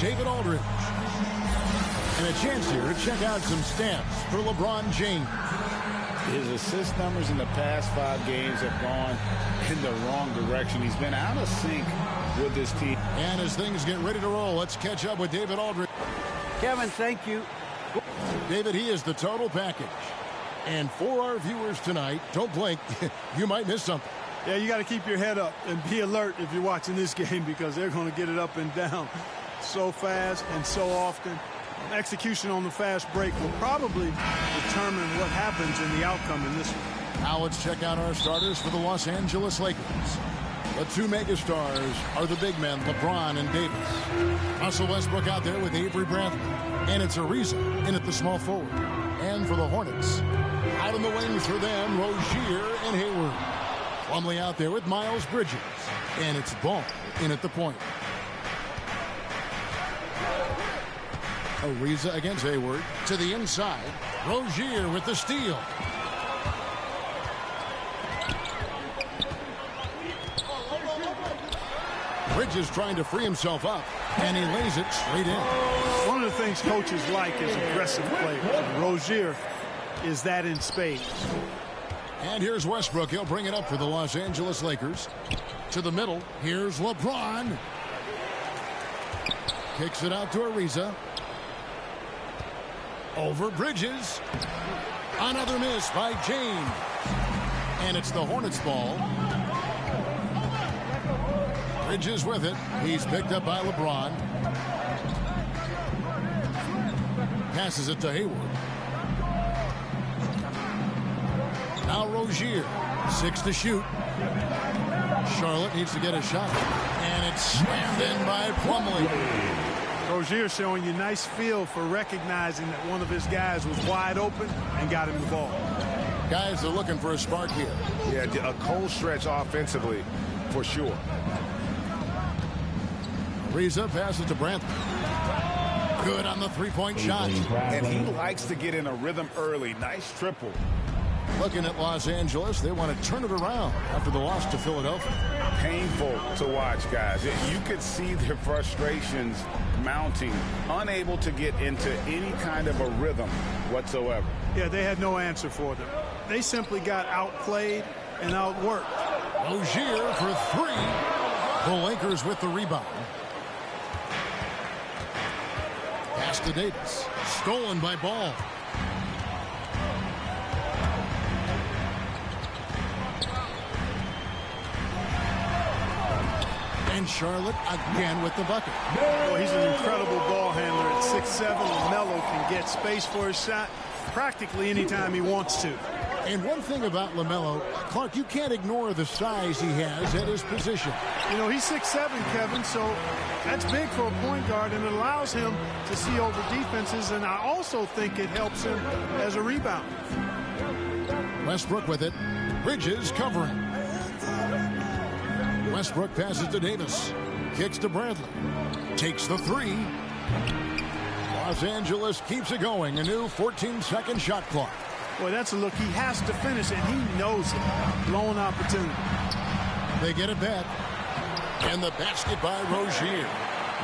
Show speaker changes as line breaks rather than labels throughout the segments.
David Aldridge. And a chance here to check out some stats for LeBron James.
His assist numbers in the past 5 games have gone in the wrong direction. He's been out of sync with this team.
And as things get ready to roll, let's catch up with David Aldridge.
Kevin, thank you.
David, he is the total package. And for our viewers tonight, don't blink. You might miss something.
Yeah, you got to keep your head up and be alert if you're watching this game because they're going to get it up and down so fast and so often. Execution on the fast break will probably determine what happens in the outcome in this one.
Now let's check out our starters for the Los Angeles Lakers. The 2 megastars are the big men, LeBron and Davis. Russell Westbrook out there with Avery Bradley. And it's Ariza in at the small forward. And for the Hornets, out in the wings for them, Rozier and Hayward. Plumlee out there with Miles Bridges. And it's Ball in at the point. Ariza against Hayward to the inside. Rozier with the steal. Bridges trying to free himself up, and he lays it straight in.
One of the things coaches like is aggressive play. Rozier is that in spades.
And here's Westbrook. He'll bring it up for the Los Angeles Lakers. To the middle. Here's LeBron. Kicks it out to Ariza. Over Bridges. Another miss by James. And it's the Hornets ball. Bridges with it. He's picked up by LeBron. Passes it to Hayward. Now Rozier. 6 to shoot. Charlotte needs to get a shot. And it's slammed in by Plumlee.
Rozier showing you nice feel for recognizing that one of his guys was wide open and got him the ball.
Guys are looking for a spark here.
Yeah, a cold stretch offensively for sure.
Ariza passes to Brantley. Good on the three-point shot.
And he likes to get in a rhythm early. Nice triple.
Looking at Los Angeles, they want to turn it around after the loss to Philadelphia.
Painful to watch, guys. You could see their frustrations mounting, unable to get into any kind of a rhythm whatsoever.
Yeah, they had no answer for them. They simply got outplayed and outworked.
Rozier for 3. The Lakers with the rebound. Pass to Davis. Stolen by Ball. And Charlotte again with the bucket.
Well, he's an incredible ball handler at 6'7". LaMelo can get space for his shot practically anytime he wants to.
And one thing about LaMelo, Clark, you can't ignore the size he has at his position.
You know, he's 6'7", Kevin, so that's big for a point guard, and it allows him to see over defenses, and I also think it helps him as a rebounder.
Westbrook with it. Bridges covering. Westbrook passes to Davis. Kicks to Bradley. Takes the 3. Los Angeles keeps it going. A new 14-second shot clock.
Boy, that's a look. He has to finish it. He knows it. Blown opportunity.
They get it back. And the basket by Rozier.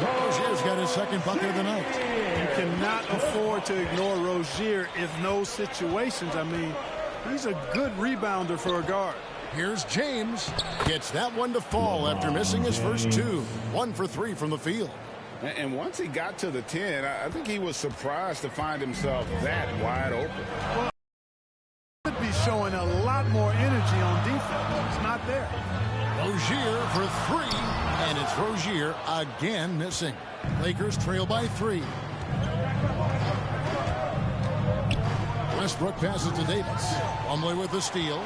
Rozier's got his second bucket of the night.
You cannot afford to ignore Rozier if those situations. I mean, he's a good rebounder for a guard.
Here's James. Gets that one to fall after missing his first 2. 1 for 3 from the field.
And once he got to the 10, I think he was surprised to find himself that wide open.
Well, he could be showing a lot more energy on defense. It's not there.
Rozier for 3. And it's Rozier again missing. Lakers trail by 3. Westbrook passes to Davis. Plumlee with the steal.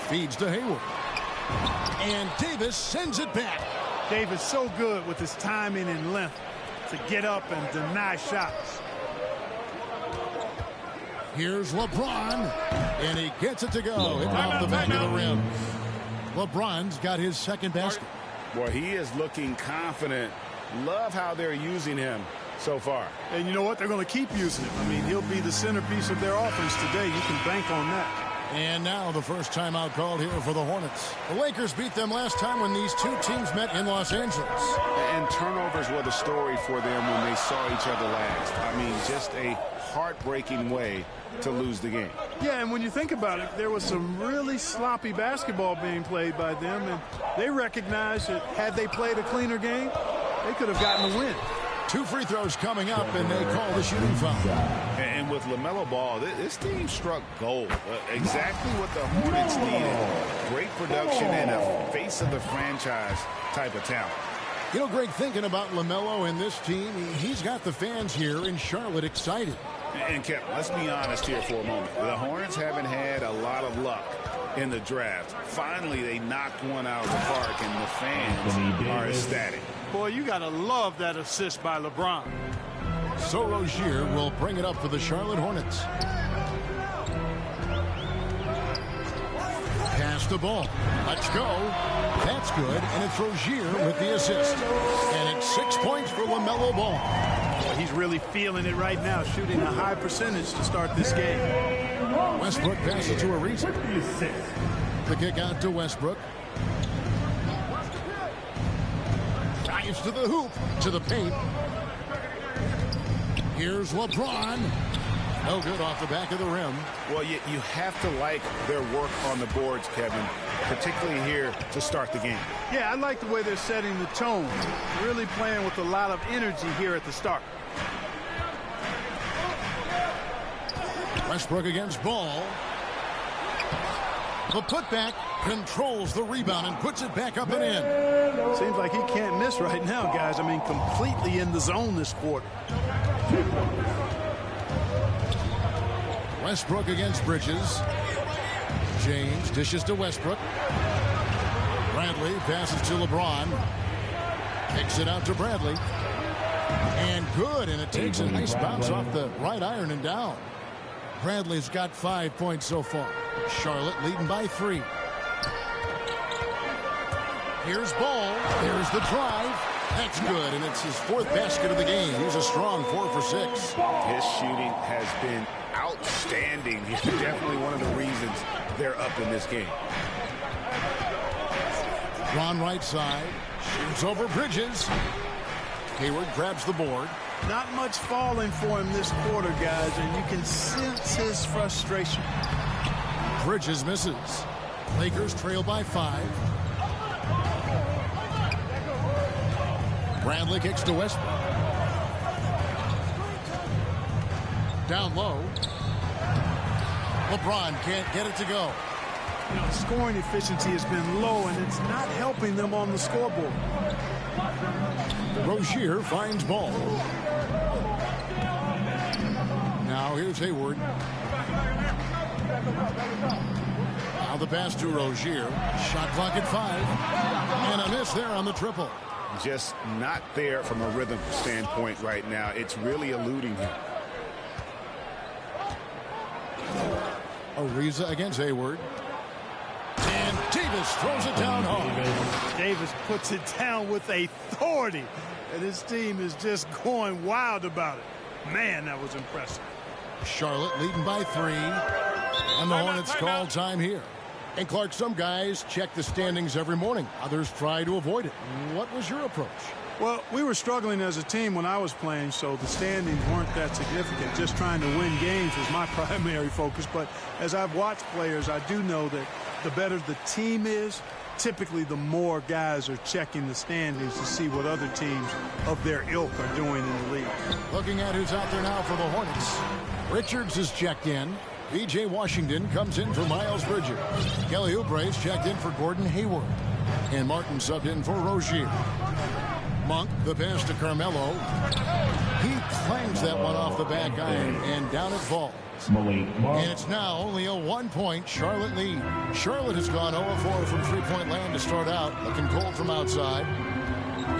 Feeds to Hayward. And Davis sends it back.
Davis so good with his timing and length to get up and deny shots.
Here's LeBron. And he gets it to go. Hit off the back of the rim. LeBron's got his second basket.
Boy, he is looking confident. Love how they're using him so far.
And you know what? They're going to keep using him. I mean, he'll be the centerpiece of their offense today. You can bank on that.
And now the first timeout called here for the Hornets. The Lakers beat them last time when these two teams met in Los Angeles.
And turnovers of the story for them when they saw each other last. I mean, just a heartbreaking way to lose the game.
Yeah, and when you think about it, there was some really sloppy basketball being played by them, and they recognized that had they played a cleaner game, they could have gotten the win.
2 free throws coming up, and they call the shooting foul.
And with LaMelo Ball, this team struck gold. Exactly what the Hornets needed. Great production and a face of the franchise type of talent.
You know, Greg, thinking about LaMelo and this team, he's got the fans here in Charlotte excited.
And Kevin, let's be honest here for a moment. The Hornets haven't had a lot of luck in the draft. Finally, they knocked one out of the park, and the fans are ecstatic.
Boy, you got to love that assist by LeBron.
So Rozier will bring it up for the Charlotte Hornets. Pass the ball. Let's go. That's good, and it's Rozier with the assist. And it's 6 points for LaMelo Ball.
Well, he's really feeling it right now, shooting a high percentage to start this game.
Westbrook passes to Ariza. The kick out to Westbrook. Drives to the hoop, to the paint. Here's LeBron. No good off the back of the rim.
Well, you have to like their work on the boards, Kevin, particularly here to start the game.
Yeah, I like the way they're setting the tone. Really playing with a lot of energy here at the start.
Westbrook against Ball. The putback controls the rebound and puts it back up and in.
Seems like he can't miss right now, guys. I mean, completely in the zone this quarter.
Westbrook against Bridges. James dishes to Westbrook. Bradley passes to LeBron. Kicks it out to Bradley. And good, and it takes a nice bounce off the right iron and down. Bradley's got 5 points so far. Charlotte leading by 3. Here's Ball. Here's the drive. That's good, and it's his 4th basket of the game. He's a strong 4 for 6.
His shooting has been outstanding. He's definitely one of the reasons they're up in this game.
Ron right side. Shoots over Bridges. Hayward grabs the board.
Not much falling for him this quarter, guys, and you can sense his frustration.
Bridges misses. Lakers trail by 5. Bradley kicks to Westbrook. Down low. LeBron can't get it to go.
You know, scoring efficiency has been low, and it's not helping them on the scoreboard.
Rozier finds Ball. Now here's Hayward. Now the pass to Rozier. Shot clock at 5. And a miss there on the triple.
Just not there from a rhythm standpoint right now. It's really eluding him.
Ariza against Hayward. And Davis throws it down hard.
Davis puts it down with authority. And his team is just going wild about it. Man, that was impressive.
Charlotte leading by 3. And the Hornets call time here. And Clark, some guys check the standings every morning. Others try to avoid it. What was your approach?
Well, we were struggling as a team when I was playing, so the standings weren't that significant. Just trying to win games was my primary focus. But as I've watched players, I do know that the better the team is, typically the more guys are checking the standings to see what other teams of their ilk are doing in the league.
Looking at who's out there now for the Hornets. Richards is checked in. B.J. Washington comes in for Miles Bridges. Kelly Oubre's checked in for Gordon Hayward. And Martin subbed in for Rozier. Monk, the pass to Carmelo. He clangs that one off the back iron, and down it falls. And it's now only a 1-point Charlotte lead. Charlotte has gone 0-4 from three-point land to start out, looking cold from outside.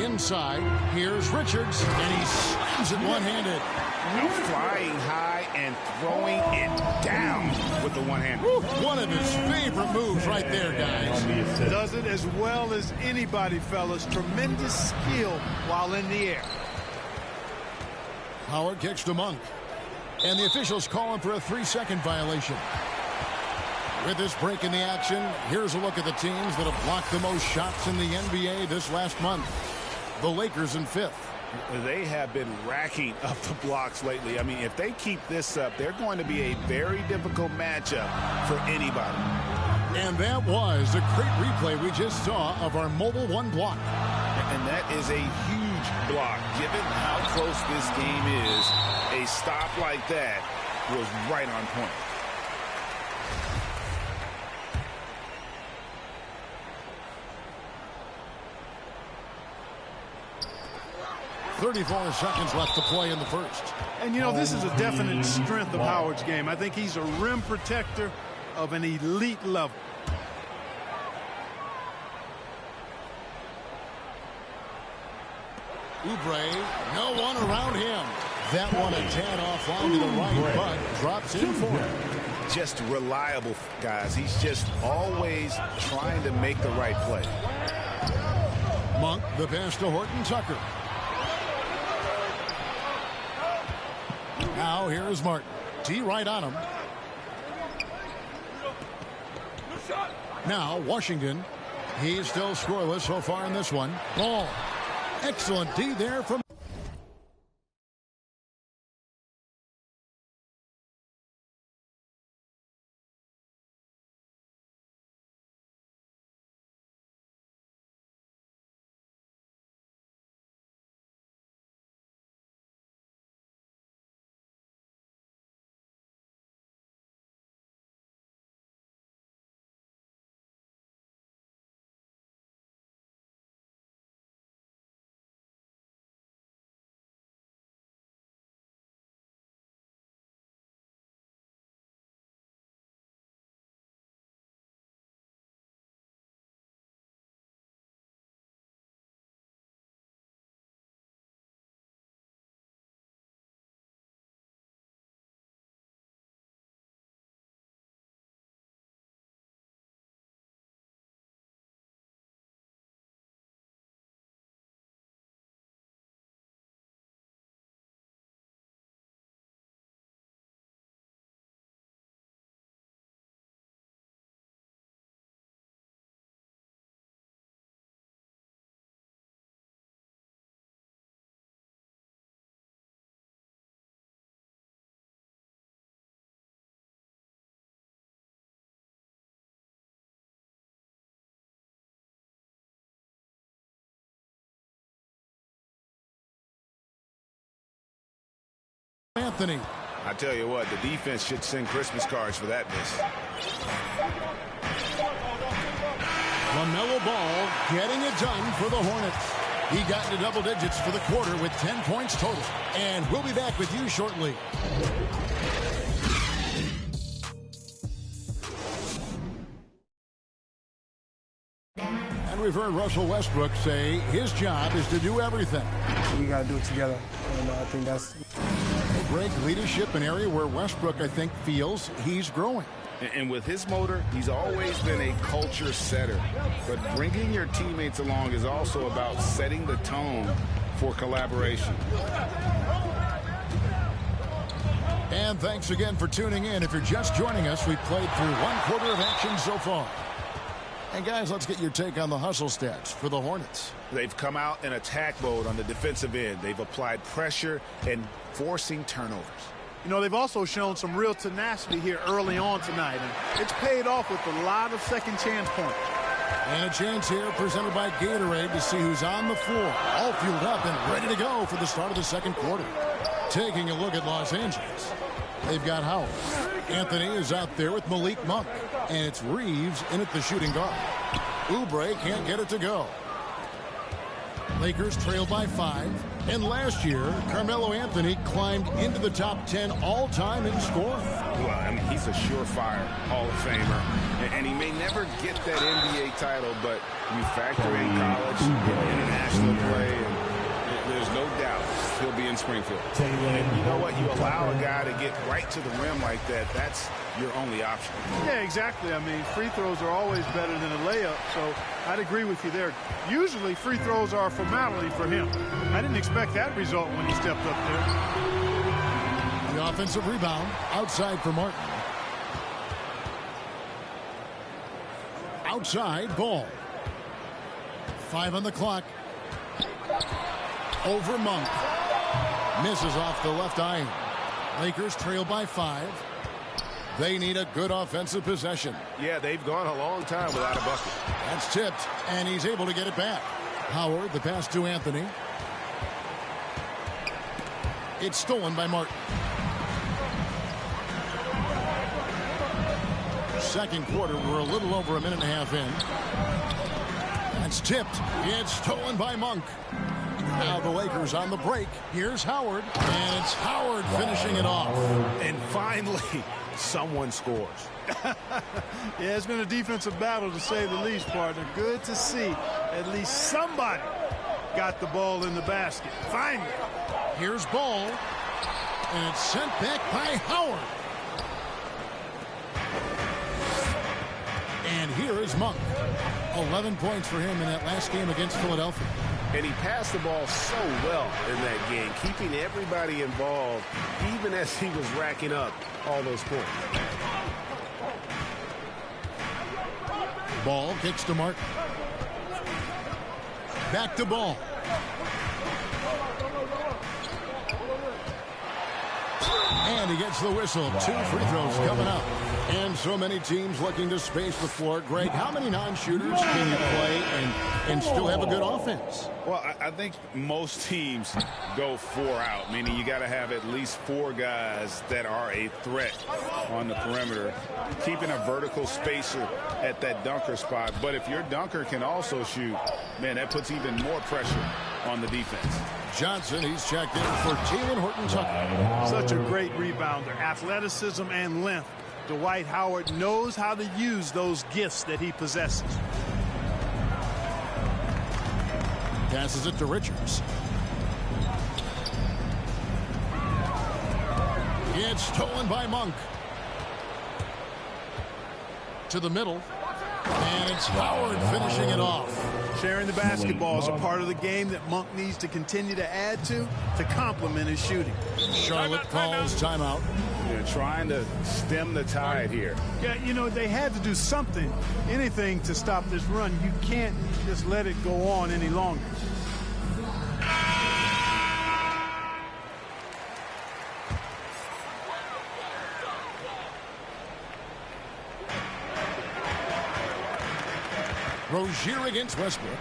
Inside, here's Richards, and he slams it one-handed.
Flying high and throwing it down with the one-hand.
One of his favorite moves right there, guys.
Does it as well as anybody, fellas. Tremendous skill while in the air.
Howard kicks to Monk. And the officials calling for a 3-second violation. With this break in the action, here's a look at the teams that have blocked the most shots in the NBA this last month. The Lakers in 5th.
They have been racking up the blocks lately. I mean, if they keep this up, they're going to be a very difficult matchup for anybody.
And that was the great replay we just saw of our Mobile One block.
And that is a huge block. Given how close this game is, a stop like that was right on point.
.34 seconds left to play in the first.
And, you know, this is a definite strength of Howard's game. I think he's a rim protector of an elite level.
Oubre, no one around him. That one a tad offline to the right, but drops in for him.
Just reliable, guys. He's just always trying to make the right play.
Monk, the pass to Horton Tucker. Now here is Martin. T right on him. Now Washington. He's still scoreless so far in this one. Ball. Excellent D there from Anthony.
I tell you what, the defense should send Christmas cards for that miss.
LaMelo Ball getting it done for the Hornets. He got into double digits for the quarter with 10 points total. And we'll be back with you shortly. And we've heard Russell Westbrook say his job is to do everything.
We got to do it together. And I think that's...
Great leadership, an area where Westbrook, I think, feels he's growing.
And with his motor, he's always been a culture setter. But bringing your teammates along is also about setting the tone for collaboration.
And thanks again for tuning in. If you're just joining us, we've played through one quarter of action so far. And guys, let's get your take on the hustle stats for the Hornets.
They've come out in attack mode on the defensive end. They've applied pressure and forcing turnovers.
You know, they've also shown some real tenacity here early on tonight, and it's paid off with a lot of second chance points.
And a chance here presented by Gatorade to see who's on the floor, all fueled up and ready to go for the start of the second quarter. Taking a look at Los Angeles, they've got Howard. Anthony is out there with Malik Monk, and it's Reeves in at the shooting guard. Oubre can't get it to go. Lakers trailed by 5. And last year, Carmelo Anthony climbed into the top 10 all-time in scoring.
Well, I mean, he's a surefire Hall of Famer. And he may never get that NBA title, but you factor in college, international play, and there's no doubt he'll be in Springfield. And you know what? You allow a guy to get right to the rim like that, that's your only option.
Yeah, exactly. I mean, free throws are always better than a layup, so I'd agree with you there. Usually free throws are a formality for him. I didn't expect that result when he stepped up there.
The offensive rebound outside for Martin. Outside ball. 5 on the clock. Over Monk. Misses off the left iron. Lakers trail by 5. They need a good offensive possession.
Yeah, they've gone a long time without a bucket.
That's tipped, and he's able to get it back. Howard, the pass to Anthony. It's stolen by Martin. Second quarter, we're a little over a minute and a half in. That's tipped. It's stolen by Monk. Now the Lakers on the break. Here's Howard, and it's Howard finishing it off.
And finally, someone scores.
Yeah, it's been a defensive battle, to say the least, partner. Good to see at least somebody got the ball in the basket. Finally.
Here's Ball, and it's sent back by Howard. And here is Monk. 11 points for him in that last game against Philadelphia.
And he passed the ball so well in that game, keeping everybody involved, even as he was racking up all those points.
Ball kicks to Martin. Back to Ball. And he gets the whistle. 2 free throws coming up. And so many teams looking to space the floor. Greg, how many non-shooters can you play and still have a good offense?
Well, I think most teams go 4 out, meaning you got to have at least 4 guys that are a threat on the perimeter, keeping a vertical spacer at that dunker spot. But if your dunker can also shoot, man, that puts even more pressure on the defense.
Johnson, he's checked in for Talen Horton-Tucker.
Such a great rebounder, athleticism and length. Dwight Howard knows how to use those gifts that he possesses.
Passes it to Richards. It's stolen by Monk. To the middle. And it's Howard finishing it off.
Sharing the basketball is a part of the game that Monk needs to continue to add to complement his shooting.
Charlotte calls timeout.
They're trying to stem the tide here.
Yeah, you know, they had to do something, anything to stop this run. You can't just let it go on any longer.
Rozier against Westbrook.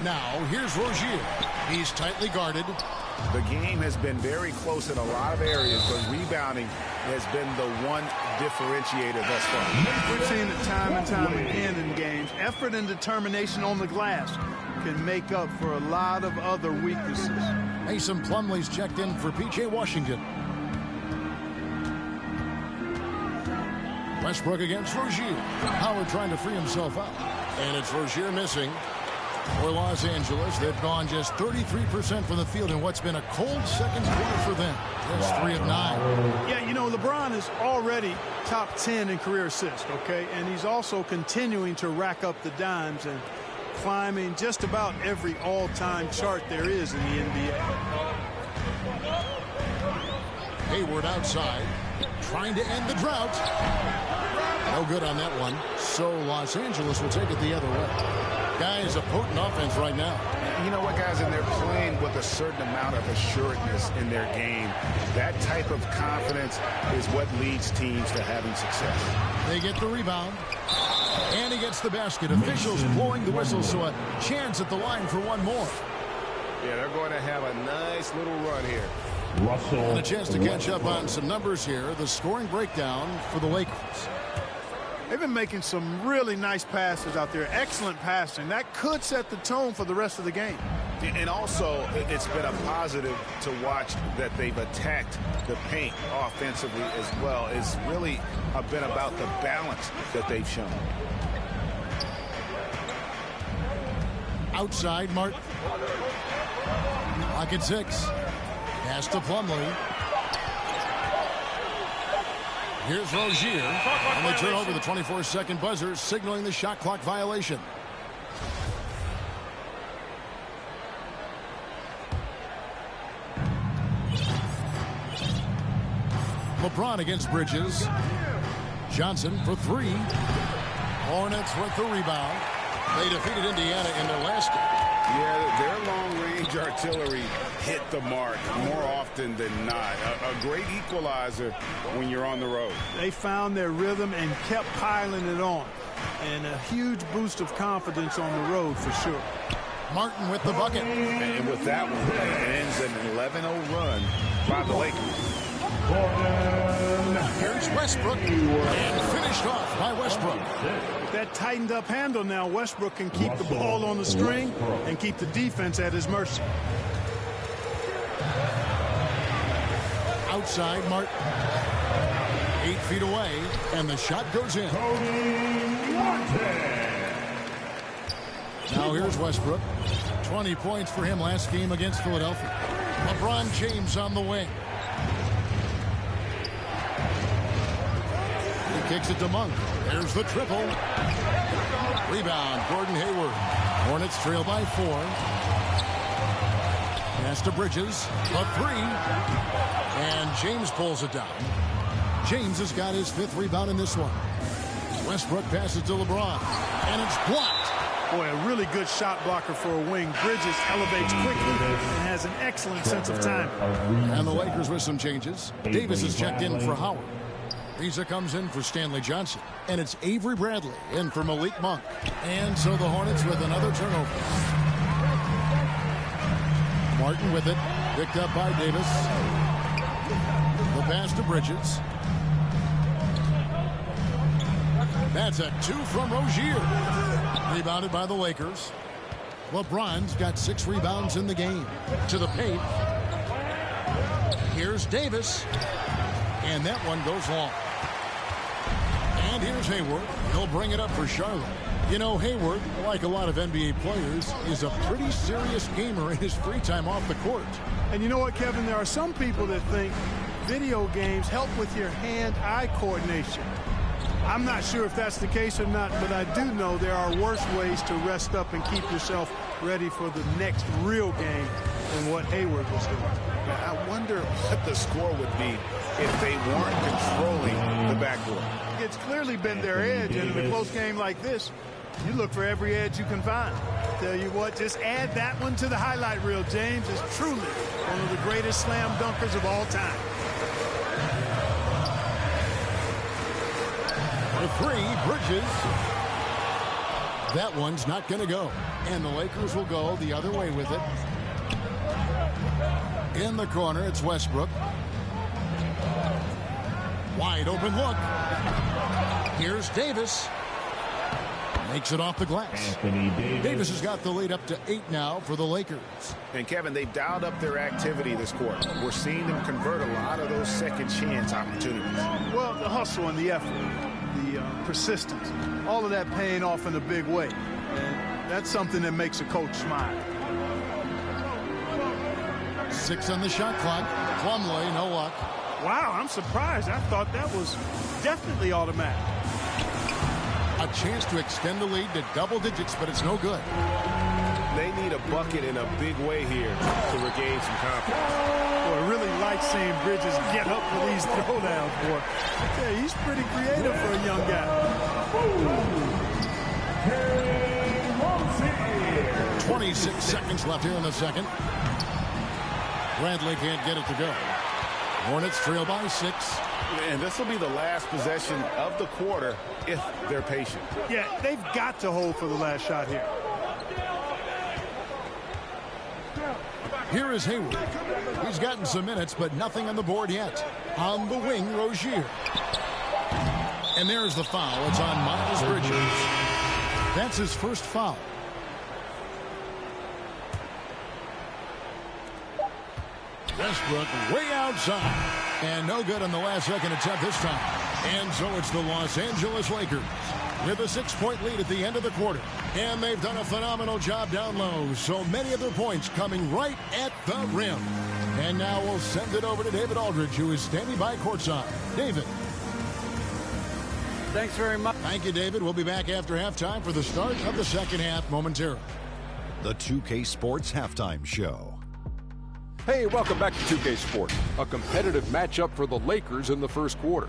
Now, here's Rozier. He's tightly guarded.
The game has been very close in a lot of areas, but rebounding has been the one differentiator thus far.
We've seen it time and time again in games. Effort and determination on the glass can make up for a lot of other weaknesses.
Mason Plumlee's checked in for P.J. Washington. Westbrook against Rozier. Howard trying to free himself up. And it's Rozier missing. For Los Angeles, they've gone just 33% from the field in what's been a cold second quarter for them. Just 3 of 9.
Yeah, you know, LeBron is already top 10 in career assists, okay? And he's also continuing to rack up the dimes and climbing just about every all-time chart there is in the NBA.
Hayward outside, trying to end the drought. No good on that one. So Los Angeles will take it the other way. Guys, a potent offense right now.
You know what, guys, and they're playing with a certain amount of assuredness in their game. That type of confidence is what leads teams to having success.
They get the rebound. And he gets the basket. Officials blowing the whistle, so a chance at the line for one more.
Yeah, they're going to have a nice little run here.
And a chance to catch up on some numbers here. The scoring breakdown for the Lakers.
They've been making some really nice passes out there. Excellent passing. That could set the tone for the rest of the game.
And also, it's been a positive to watch that they've attacked the paint offensively as well. It's really been about the balance that they've shown.
Outside, Martin. Clock at 6. Pass to Plumlee. Here's Rozier, and they turn over the 24-second buzzer, signaling the shot clock violation. LeBron against Bridges. Johnson for 3. Hornets with the rebound. They defeated Indiana in their last game.
Yeah, their long-range artillery hit the mark more often than not. A great equalizer when you're on the road.
They found their rhythm and kept piling it on. And a huge boost of confidence on the road for sure.
Martin with the bucket.
And with that one, it ends an 11-0 run by the Lakers.
Here's Westbrook, and finished off by Westbrook.
With that tightened up handle now, Westbrook can keep the ball on the string and keep the defense at his mercy.
Outside, Martin. 8 feet away, and the shot goes in. Now here's Westbrook. 20 points for him last game against Philadelphia. LeBron James on the wing. He kicks it to Monk. There's the triple. Rebound, Gordon Hayward. Hornets trail by 4. Pass to Bridges. A 3. And James pulls it down. James has got his 5th rebound in this one. Westbrook passes to LeBron. And it's blocked.
Boy, a really good shot blocker for a wing. Bridges elevates quickly and has an excellent sense of timing.
And the Lakers with some changes. Davis is checked in for Howard. Reza comes in for Stanley Johnson. And it's Avery Bradley in for Malik Monk. And so the Hornets with another turnover. Martin with it. Picked up by Davis. The pass to Bridges. That's a 2 from Rozier. Rebounded by the Lakers. LeBron's got 6 rebounds in the game. To the paint. Here's Davis. And that one goes long. And here's Hayward. He'll bring it up for Charlotte. You know, Hayward, like a lot of NBA players, is a pretty serious gamer in his free time off the court.
And you know what, Kevin? There are some people that think video games help with your hand-eye coordination. I'm not sure if that's the case or not, but I do know there are worse ways to rest up and keep yourself ready for the next real game than what Hayward was doing.
I wonder what the score would be if they weren't controlling the backcourt.
It's clearly been their edge, and in a close game like this, you look for every edge you can find. Tell you what, just add that one to the highlight reel. James is truly one of the greatest slam dunkers of all time.
For 3, Bridges. That one's not going to go. And the Lakers will go the other way with it. In the corner, it's Westbrook. Wide open look. Here's Davis. Makes it off the glass. Davis has got the lead up to 8 now for the Lakers.
And Kevin, they've dialed up their activity this quarter. We're seeing them convert a lot of those second chance opportunities.
Well, the hustle and the effort, the persistence, all of that paying off in a big way. And that's something that makes a coach smile.
6 on the shot clock. Plumlee, no luck.
Wow, I'm surprised. I thought that was definitely automatic.
A chance to extend the lead to double digits, but it's no good.
They need a bucket in a big way here to regain some confidence.
Boy, I really like seeing Bridges get up for these throwdowns, boy. Yeah, he's pretty creative for a young guy.
26 seconds left here in the second. Bradley can't get it to go. Hornets trail by 6.
And this will be the last possession of the quarter if they're patient.
Yeah, they've got to hold for the last shot here.
Here is Hayward. He's gotten some minutes, but nothing on the board yet. On the wing, Rozier. And there's the foul. It's on Miles Bridges. That's his first foul. Westbrook way outside. And no good on the last second attempt this time. And so it's the Los Angeles Lakers with a 6-point lead at the end of the quarter. And they've done a phenomenal job down low. So many of their points coming right at the rim. And now we'll send it over to David Aldridge, who is standing by courtside. David.
Thanks very much.
Thank you, David. We'll be back after halftime for the start of the second half momentarily.
The 2K Sports Halftime Show.
Hey, welcome back to 2K Sports. A competitive matchup for the Lakers in the first quarter.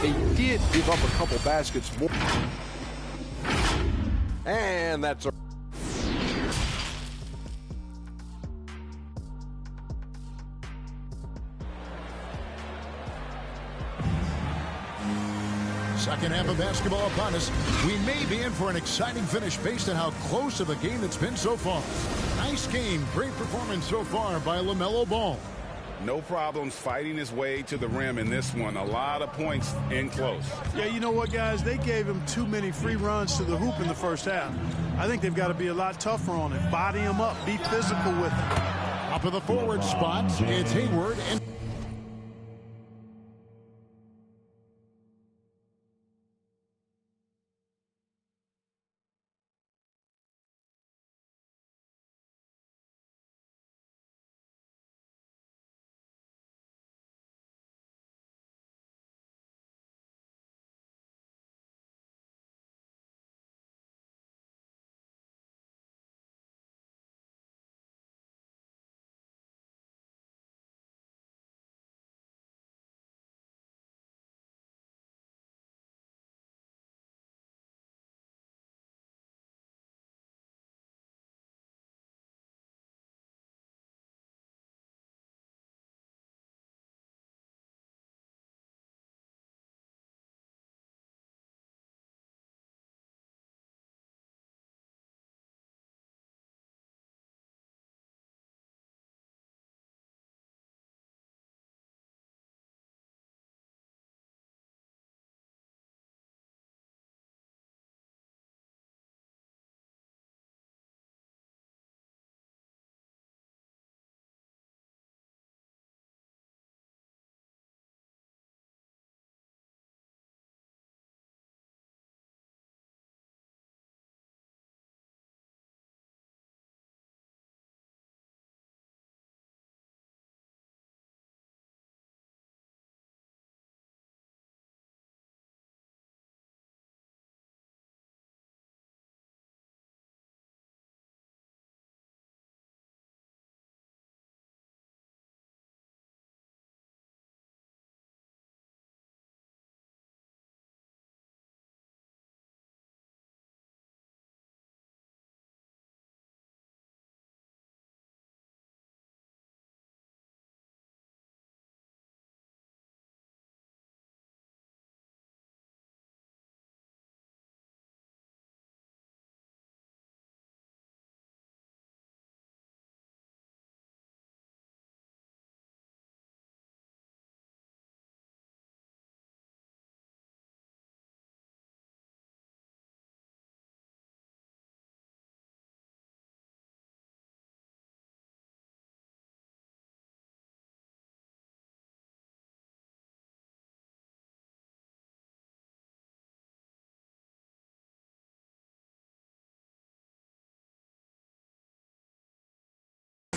They did give up a couple baskets more. And that's a...
Second half of basketball upon us. We may be in for an exciting finish based on how close of a game it's been so far. Nice game. Great performance so far by LaMelo Ball.
No problems fighting his way to the rim in this one. A lot of points in close.
Yeah, you know what, guys? They gave him too many free runs to the hoop in the first half. I think they've got to be a lot tougher on it. Body him up. Be physical with him.
Up in the forward spot, it's Hayward and...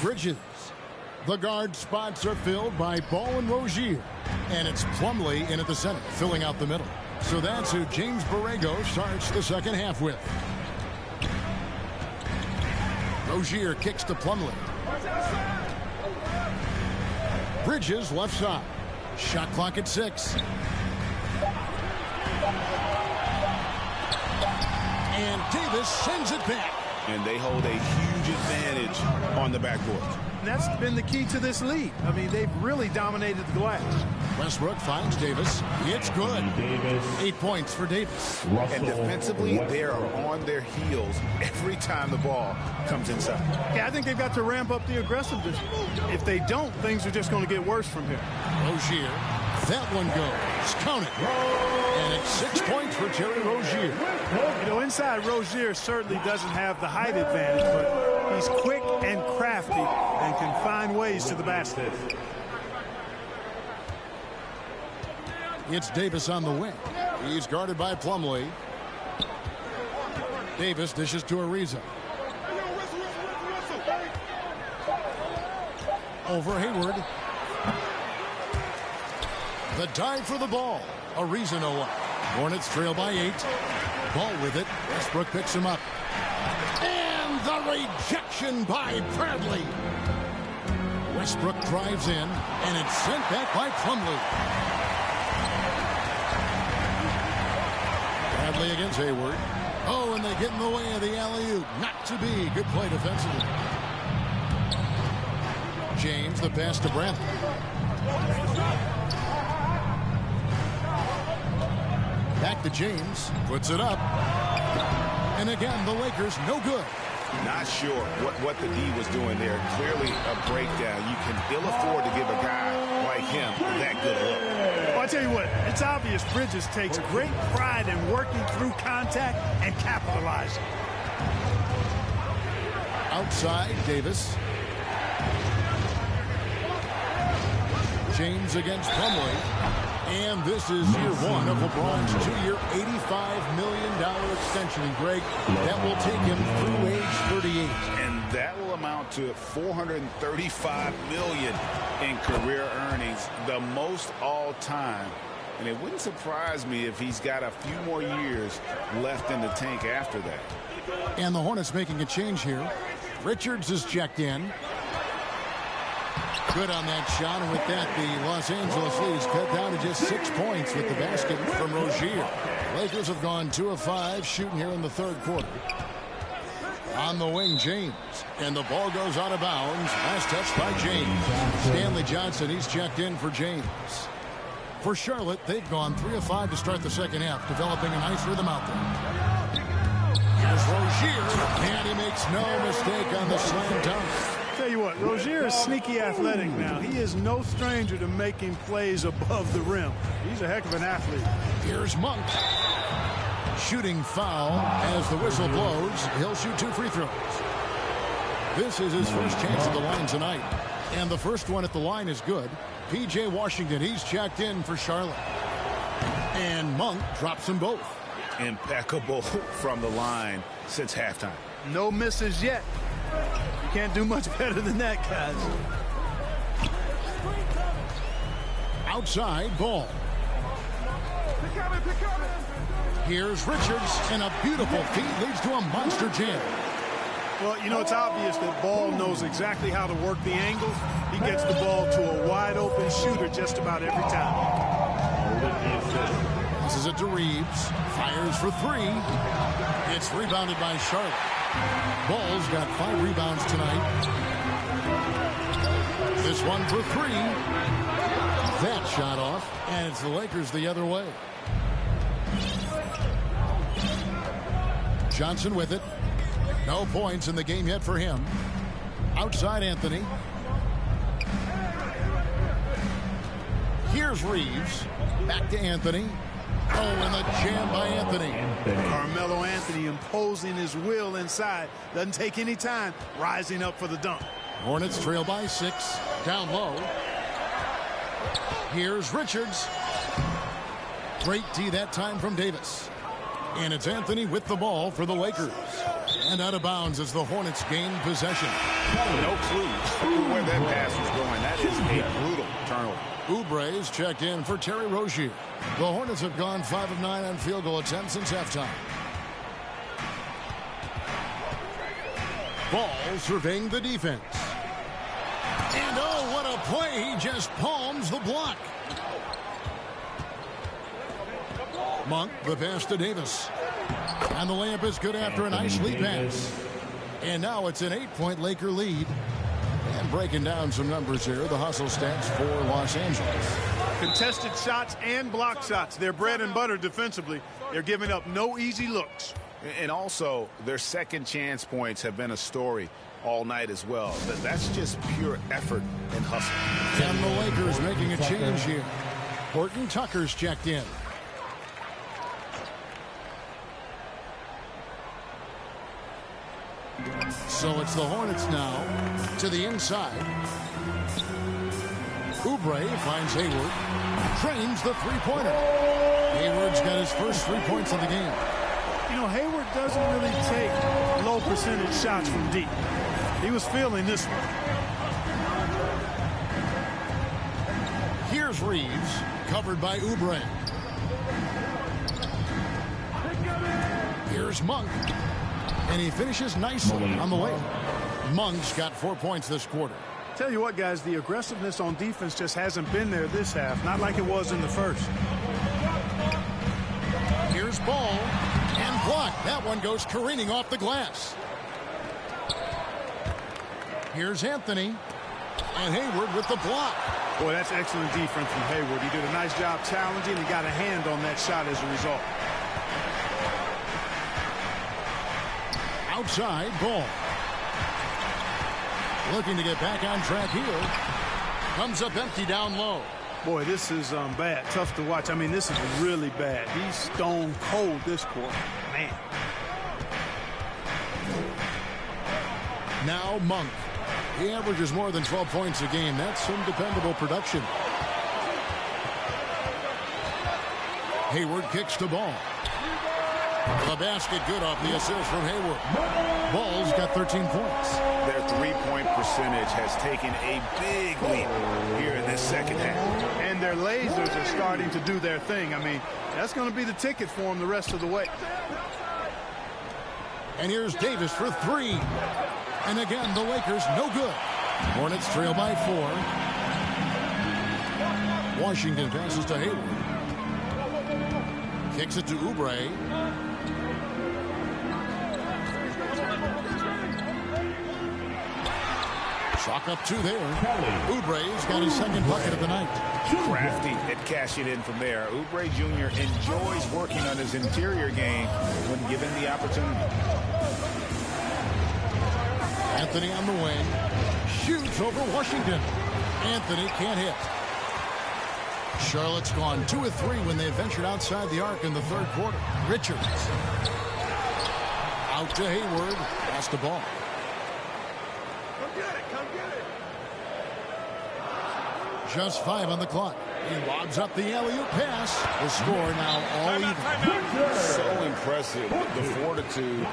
Bridges. The guard spots are filled by Ball and Rozier. And it's Plumlee in at the center, filling out the middle. So that's who James Borrego starts the second half with. Rozier kicks to Plumlee. Bridges left side. Shot clock at 6. And Davis sends it back.
And they hold a huge advantage on the backboard.
And that's been the key to this lead. I mean, they've really dominated the glass.
Westbrook finds Davis. It's good. 8 points for Davis.
And defensively, they are on their heels every time the ball comes inside.
Yeah, I think they've got to ramp up the aggressiveness. If they don't, things are just going to get worse from here.
Rozier. That one goes. Count it. And it's 6 points for Terry Rozier.
You know, inside, Rozier certainly doesn't have the height advantage, but he's quick and crafty and can find ways to the basket.
It's Davis on the wing. He's guarded by Plumlee. Davis dishes to Ariza. Over Hayward. The dive for the ball. Ariza no one. Hornets trail by 8. Ball with it. Westbrook picks him up. And the rejection by Bradley. Westbrook drives in, and it's sent back by Plumlee. Bradley against Hayward. Oh, and they get in the way of the alley-oop. Not to be. Good play defensively. James, the pass to Brent. Back to James. Puts it up. And again, the Lakers no good.
Not sure what the D was doing there. Clearly a breakdown. You can ill afford to give a guy like him that good a look.
Well, I tell you what, it's obvious Bridges takes great pride in working through contact and capitalizing.
Outside, Davis. James against Plumlee. And this is year one of LeBron's two-year, $85 million extension. And Greg, that will take him through age 38.
And that will amount to $435 million in career earnings, the most all-time. And it wouldn't surprise me if he's got a few more years left in the tank after that.
And the Hornets making a change here. Richards is checked in. Good on that shot, and with that, the Los Angeles leads cut down to just 6 points with the basket from Rozier. Lakers have gone 2 of 5 shooting here in the third quarter. On the wing, James, and the ball goes out of bounds. Last touch by James. Stanley Johnson, he's checked in for James. For Charlotte, they've gone 3 of 5 to start the second half, developing a nice rhythm out there. Here's Rozier, and he makes no mistake on the slam dunk.
Tell you what, Rozier is sneaky athletic now. He is no stranger to making plays above the rim. He's a heck of an athlete.
Here's Monk. Shooting foul as the whistle blows. He'll shoot 2 free throws. This is his first chance at the line tonight. And the first one at the line is good. P.J. Washington, he's checked in for Charlotte. And Monk drops them both.
Impeccable from the line since halftime.
No misses yet. You can't do much better than that, guys.
Outside, Ball. Here's Richards, and a beautiful feed leads to a monster jam.
Well, you know, it's obvious that Ball knows exactly how to work the angles. He gets the ball to a wide-open shooter just about every time.
This is it to Reeves. Fires for 3. It's rebounded by Charlotte. Ball's got 5 rebounds tonight. This one for 3. That shot off, and it's the Lakers the other way. Johnson with it. No points in the game yet for him. Outside Anthony. Here's Reeves. Back to Anthony. Oh, and the jam by Anthony.
Carmelo Anthony imposing his will inside. Doesn't take any time. Rising up for the dunk.
Hornets trail by 6. Down low. Here's Richards. Great D that time from Davis. And it's Anthony with the ball for the Lakers. And out of bounds as the Hornets gain possession.
No clue where that pass was going. That is a brutal turnover.
Oubre is checked in for Terry Rozier. The Hornets have gone 5 of 9 on field goal attempts since halftime. Ball surveying the defense. And oh, what a play. He just palms the block. Monk, the pass to Davis. And the layup is good after a nice lead pass. And now it's an 8-point Laker lead. And breaking down some numbers here, the hustle stats for Los Angeles.
Contested shots and block shots. They're bread and butter defensively. They're giving up no easy looks.
And also, their second chance points have been a story all night as well. That's just pure effort and hustle.
And the Lakers making a change here. Horton Tucker's checked in. So it's the Hornets now to the inside. Oubre finds Hayward. Trains the three-pointer. Hayward's got his first 3 points of the game.
You know, Hayward doesn't really take low percentage shots from deep. He was feeling this one.
Here's Reeves, covered by Oubre. Here's Monk. And he finishes nicely on the way. Monk's got 4 points this quarter.
Tell you what, guys, the aggressiveness on defense just hasn't been there this half. Not like it was in the first.
Here's Ball. And Blocked. That one goes careening off the glass. Here's Anthony. And Hayward with the block.
Boy, that's excellent defense from Hayward. He did a nice job challenging and got a hand on that shot as a result.
Outside ball. Looking to get back on track here. Comes up empty down low.
Boy, this is bad. Tough to watch. I mean, this is really bad. He's stone cold this quarter. Man.
Now Monk. He averages more than 12 points a game. That's some dependable production. Hayward kicks the ball. The basket good off the assist from Hayward. Ball's got 13 points.
Their three-point percentage has taken a big leap here in this second half.
And their lasers are starting to do their thing. I mean, that's going to be the ticket for them the rest of the way.
And here's Davis for three. And again, the Lakers no good. Hornets trail by 4. Washington passes to Hayward. Kicks it to Oubre. Chalk up 2 there. Oubre's got his second bucket of the night.
Crafty at cashing in from there. Oubre Jr. enjoys working on his interior game when given the opportunity.
Anthony on the wing. Shoots over Washington. Anthony can't hit. Charlotte's gone 2 of 3 when they ventured outside the arc in the third quarter. Richards. Out to Hayward. Pass the ball.
Come get it.
Just 5 on the clock. He lobs up the alley-oop pass. The score now all even.
So impressive, the fortitude,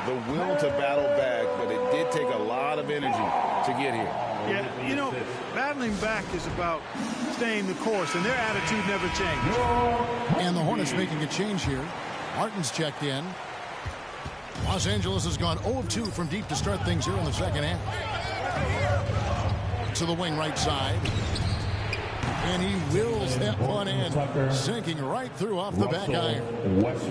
the will to battle back, but it did take a lot of energy to get here.
Yeah, you know, battling back is about staying the course, and their attitude never changed.
And the Hornets making a change here. Martin's checked in. Los Angeles has gone 0 of 2 from deep to start things here in the second half. To the wing right side. And he wills that one in, sinking right through off the back iron.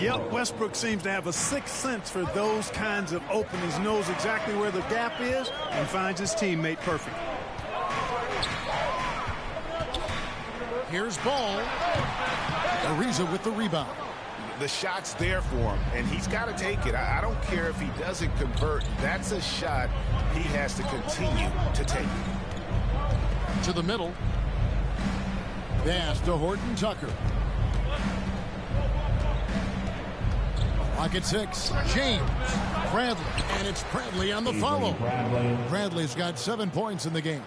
Yep, Westbrook seems to have a sixth sense for those kinds of openings, knows exactly where the gap is, and finds his teammate perfect.
Here's Ball. Ariza with the rebound.
The shot's there for him, and he's got to take it. I don't care if he doesn't convert. That's a shot he has to continue to take.
To the middle. Pass to Horton Tucker. Clock at 6. James. Bradley. And it's Bradley on the follow. Bradley's got 7 points in the game.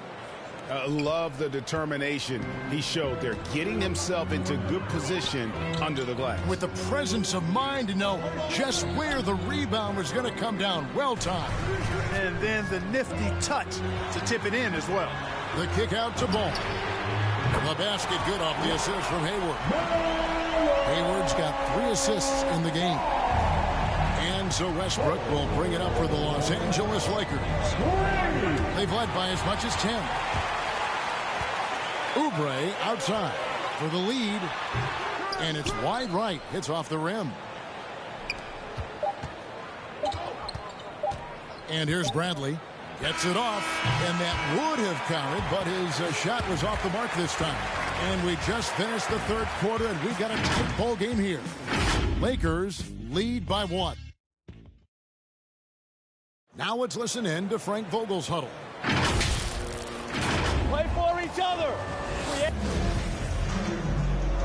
Love the determination he showed there, getting himself into good position under the glass.
With the presence of mind to know just where the rebound was going to come down. Well timed.
And then the nifty touch to tip it in as well.
The kick out to Ball. The basket good off the assist from Hayward. Hayward's got 3 assists in the game. And so Westbrook will bring it up for the Los Angeles Lakers. They've led by as much as 10. Oubre outside for the lead. And it's wide right. Hits off the rim. And here's Bradley. Gets it off, and that would have counted, but his shot was off the mark this time. And we just finished the third quarter, and we've got a tight ball game here. Lakers lead by 1. Now let's listen in to Frank Vogel's huddle.
Play for each other.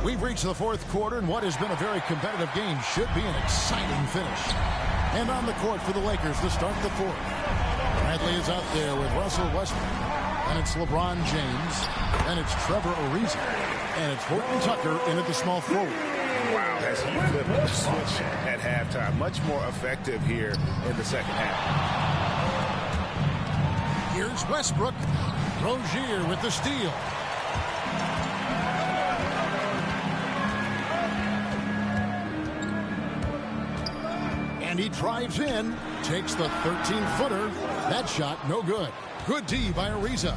We've reached the fourth quarter, and what has been a very competitive game should be an exciting finish. And on the court for the Lakers to start the fourth. Bradley is out there with Russell Westbrook. And it's LeBron James. And it's Trevor Ariza. And it's Horton Tucker in at the small forward.
Wow, has he flipped the switch at halftime. Much more effective here in the second half.
Here's Westbrook. Rozier with the steal. And he drives in, takes the 13-footer. That shot, no good. Good D by Ariza.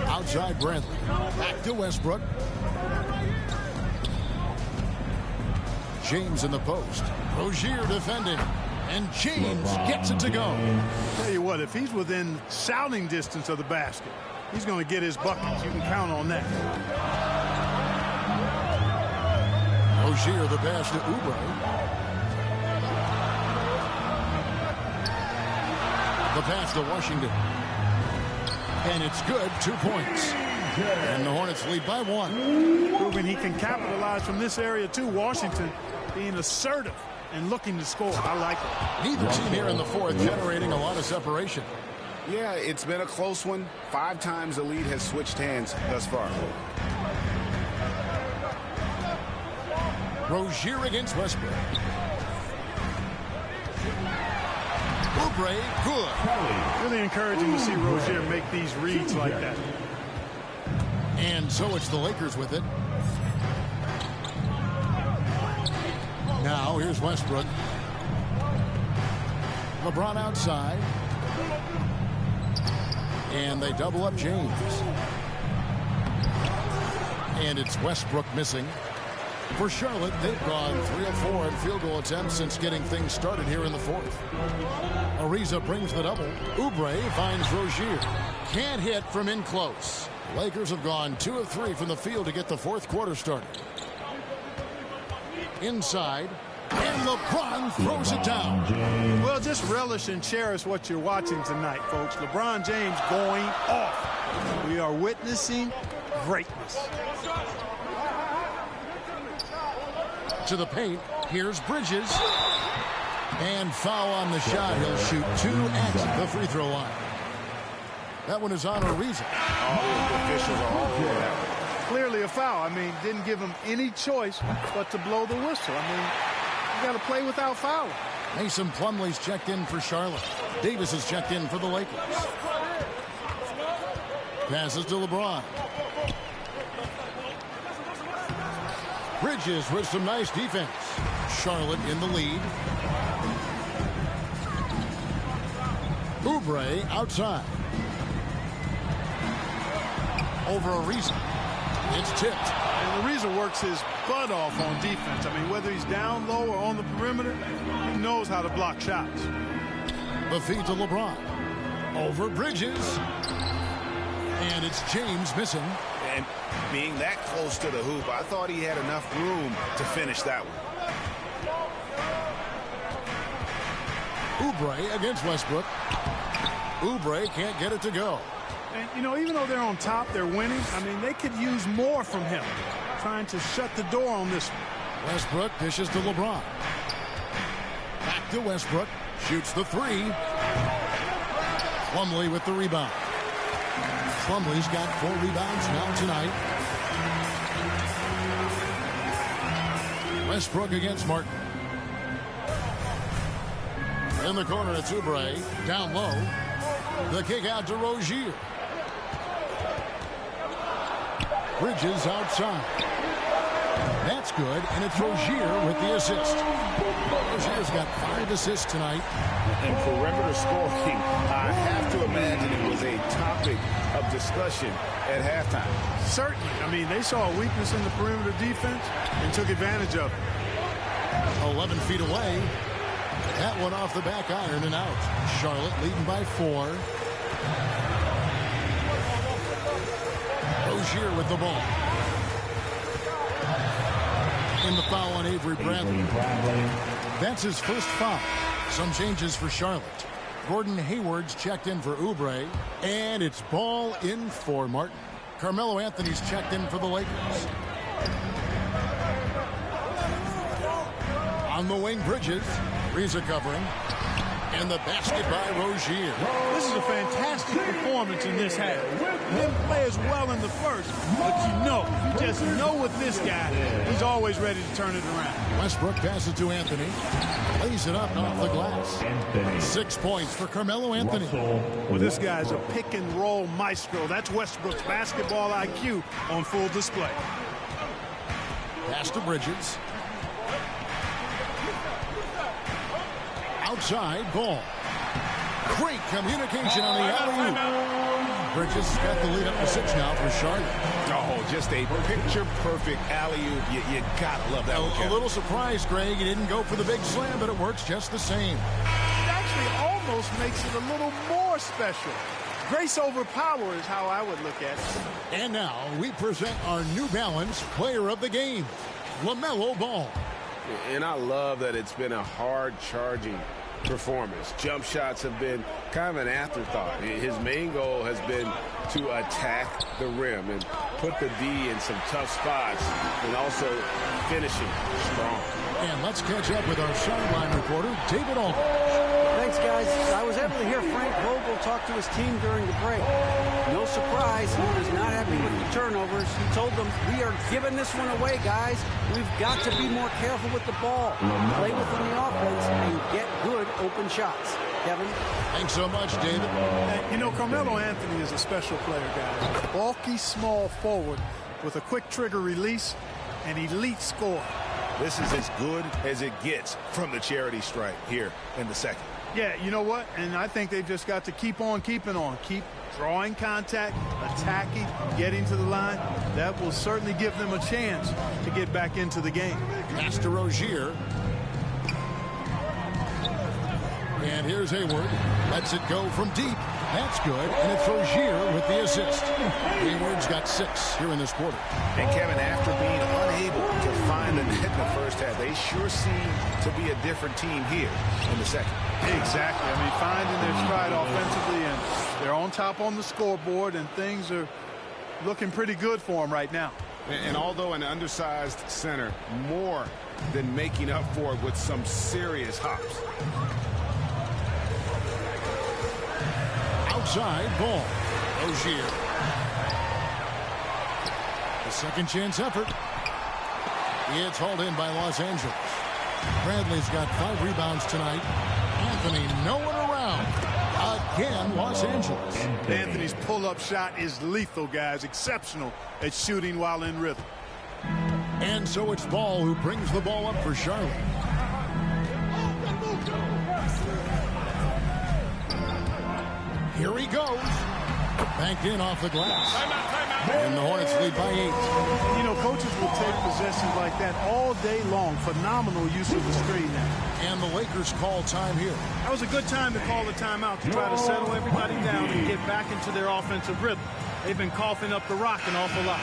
Outside Bradley. Back to Westbrook. James in the post. Rozier defending. And James gets it to go.
Tell you what, if he's within shouting distance of the basket, he's going to get his buckets. You can count on that.
Rozier the pass to Oubre. The pass to Washington. And it's good, 2 points. And the Hornets lead by 1.
Proving he can capitalize from this area too. Washington being assertive and looking to score. I like it.
Neither team here in the fourth generating a lot of separation.
Yeah, it's been a close one. 5 times the lead has switched hands thus far.
Rozier against Westbrook. Oubre, good.
Really encouraging to see Rozier make these reads like that.
And so it's the Lakers with it. Now here's Westbrook. LeBron outside. And they double up James. And it's Westbrook missing. For Charlotte, they've gone 3 of 4 in field goal attempts since getting things started here in the fourth. Ariza brings the double. Oubre finds Rozier. Can't hit from in close. Lakers have gone 2 of 3 from the field to get the fourth quarter started. Inside, and LeBron throws it down.
Well, just relish and cherish what you're watching tonight, folks. LeBron James going off. We are witnessing greatness.
To the paint, here's Bridges. And foul on the shot. He'll shoot 2 at the free throw line. That one is on Ariza.
All the officials are all over that.
Clearly a foul. I mean, didn't give him any choice but to blow the whistle. I mean, you got to play without fouling.
Mason Plumlee's checked in for Charlotte. Davis is checked in for the Lakers. Passes to LeBron. Bridges with some nice defense. Charlotte in the lead. Oubre outside. Over Ariza. It's tipped.
And Ariza works his butt off on defense. I mean, whether he's down low or on the perimeter, he knows how to block shots.
The feed to LeBron. Over Bridges. And it's James missing.
And being that close to the hoop, I thought he had enough room to finish that one.
Oubre against Westbrook. Oubre can't get it to go.
And, you know, even though they're on top, they're winning. I mean, they could use more from him, trying to shut the door on this one.
Westbrook dishes to LeBron. Back to Westbrook. Shoots the 3. Plumlee with the rebound. Plumlee's got 4 rebounds now tonight. Westbrook against Martin. In the corner, it's Oubre. Down low. The kick out to Rozier. Bridges outside. That's good, and it's Rozier with the assist. Rozier's got 5 assists tonight.
And perimeter scoring, I have to imagine it was a topic of discussion at halftime.
Certainly. I mean, they saw a weakness in the perimeter defense and took advantage of it.
11 feet away. That one off the back iron and out. Charlotte leading by 4. Rozier with the ball. In the foul on Avery Bradley. That's his first foul. Some changes for Charlotte. Gordon Hayward's checked in for Oubre. And it's ball in for Martin. Carmelo Anthony's checked in for the Lakers. On the wing, Bridges. Ariza covering. And the basket by Rozier.
This is a fantastic performance in this half. Didn't play as well in the first, but you just know with this guy, he's always ready to turn it around.
Westbrook passes to Anthony. Lays it up off the glass. 6 points for Carmelo Anthony.
Well, this guy's a pick and roll maestro. That's Westbrook's basketball IQ on full display.
Pass to Bridges. Outside, ball. Great communication on the alley-oop. Bridges got the lead up to 6 now for Charlotte.
Oh, just a picture-perfect alley-oop. You gotta love that one,
A
Kevin.
little surprised, Greg. He didn't go for the big slam, but it works just the same.
It actually almost makes it a little more special. Grace over power is how I would look at it.
And now we present our New Balance Player of the Game, LaMelo Ball.
And I love that it's been a hard-charging performance. Jump shots have been kind of an afterthought. His main goal has been to attack the rim and put the D in some tough spots and also finishing strong.
And let's catch up with our sideline reporter, David Aldridge.
Thanks, guys. I was able to hear Frank Vogel talk to his team during the break. No surprise, he was not happy with the turnovers. He told them, we are giving this one away, guys. We've got to be more careful with the ball, play within the offense, and get good open shots. Kevin?
Thanks so much, David.
And, you know, Carmelo Anthony is a special player, guys. Bulky, small forward with a quick trigger release, an elite score.
This is as good as it gets from the charity stripe here in the second.
Yeah, you know what? And I think they've just got to keep on keeping on. Keep drawing contact, attacking, getting to the line. That will certainly give them a chance to get back into the game.
Pass to Rozier. And here's Hayward. Lets it go from deep. That's good. And it's Rozier with the assist. Hayward's got 6 here in this quarter.
And Kevin, after being unable to find the net in the first half, they sure seem to be a different team here in the second.
Exactly. I mean, finding their stride offensively, and they're on top on the scoreboard, and things are looking pretty good for them right now.
And although an undersized center, more than making up for it with some serious hops.
Outside ball. Rozier. A second chance effort. It's hauled in by Los Angeles. Bradley's got 5 rebounds tonight. Anthony nowhere around. Again, Los Angeles.
Anthony's pull-up shot is lethal, guys. Exceptional at shooting while in rhythm.
And so it's Ball who brings the ball up for Charlotte. Here he goes. Banked in off the glass. And the Hornets lead by 8.
You know, coaches will take possessions like that all day long. Phenomenal use of the screen now.
And the Lakers call time here.
That was a good time to call the timeout to try to settle everybody down and get back into their offensive rhythm. They've been coughing up the rock an awful lot.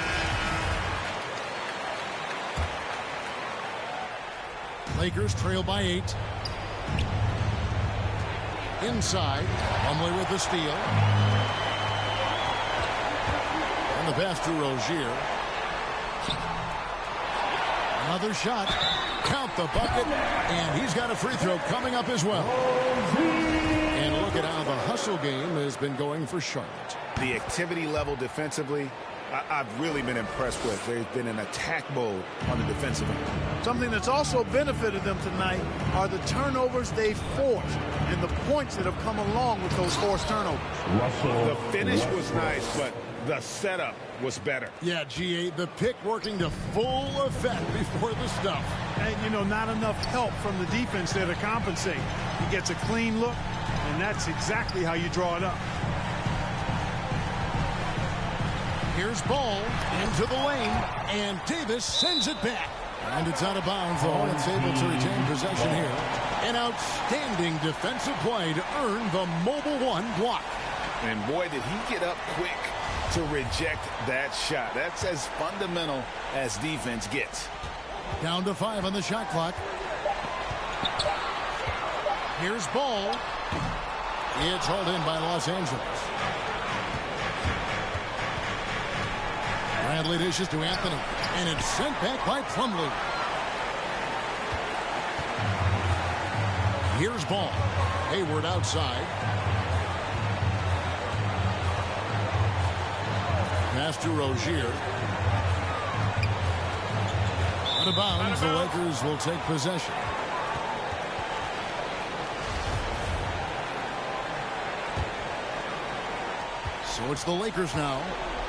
Lakers trail by 8. Inside, Plumlee with the steal. And the pass to Rozier. Another shot. Count the bucket. And he's got a free throw coming up as well. And look at how the hustle game has been going for Charlotte.
The activity level defensively, I've really been impressed with. They've been in attack mode on the defensive end.
Something that's also benefited them tonight are the turnovers they've forced and the points that have come along with those forced turnovers.
The finish was nice, but the setup was better.
Yeah, GA, the pick working to full effect before the stuff.
And, you know, not enough help from the defense there to compensate. He gets a clean look, and that's exactly how you draw it up.
Here's Ball into the lane, and Davis sends it back. And it's out of bounds. The Hornets able to retain possession here. An outstanding defensive play to earn the mobile 1 block.
And boy, did he get up quick to reject that shot. That's as fundamental as defense gets.
Down to 5 on the shot clock. Here's Ball. It's hauled in by Los Angeles. Bradley dishes to Anthony, and it's sent back by Plumlee. Here's Ball. Hayward outside. Pass to Rozier. Out of bounds, the Lakers will take possession. So it's the Lakers now.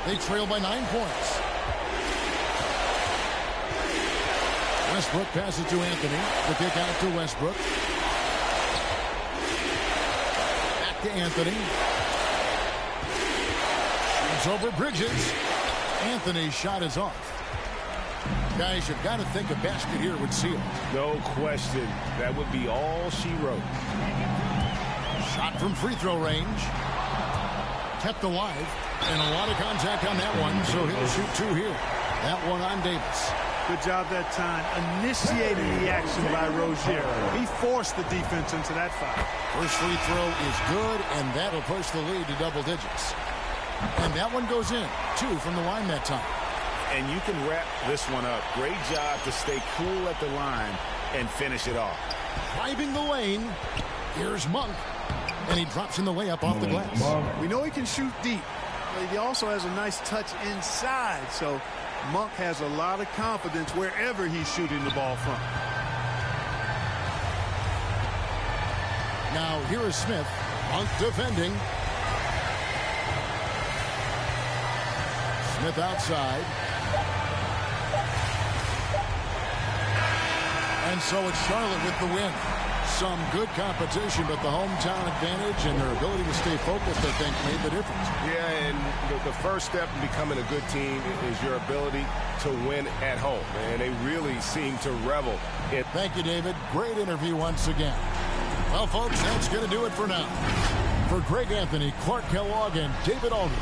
They trail by 9 points. Westbrook passes to Anthony. The kick out to Westbrook. Back to Anthony. over Bridges. Anthony's shot is off. Guys, you've got to think a basket here would seal.
No question. That would be all she wrote.
Shot from free throw range. Kept alive. And a lot of contact on that one, so he'll shoot two here. That one on Davis.
Good job that time initiating the action by Rozier. He forced the defense into that foul.
First free throw is good, and that'll push the lead to double digits. And that one goes in. 2 from the line that time.
And you can wrap this one up. Great job to stay cool at the line and finish it off.
Driving the lane. Here's Monk. And he drops in the layup off the glass.
We know he can shoot deep, but he also has a nice touch inside. So Monk has a lot of confidence wherever he's shooting the ball from.
Now here is Smith. Monk defending. Smith outside. And so it's Charlotte with the win. Some good competition, but the hometown advantage and their ability to stay focused, I think, made the difference.
Yeah, and the first step in becoming a good team is your ability to win at home. And they really seem to revel in.
Thank you, David. Great interview once again. Well, folks, that's going to do it for now. For Greg Anthony, Clark Kellogg, and David Aldridge,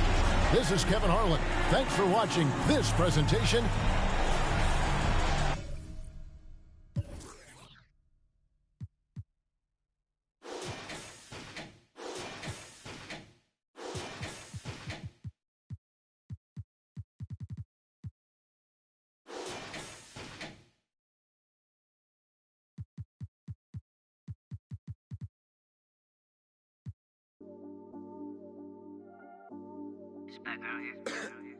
this is Kevin Harlan. Thanks for watching this presentation.
It's back out here.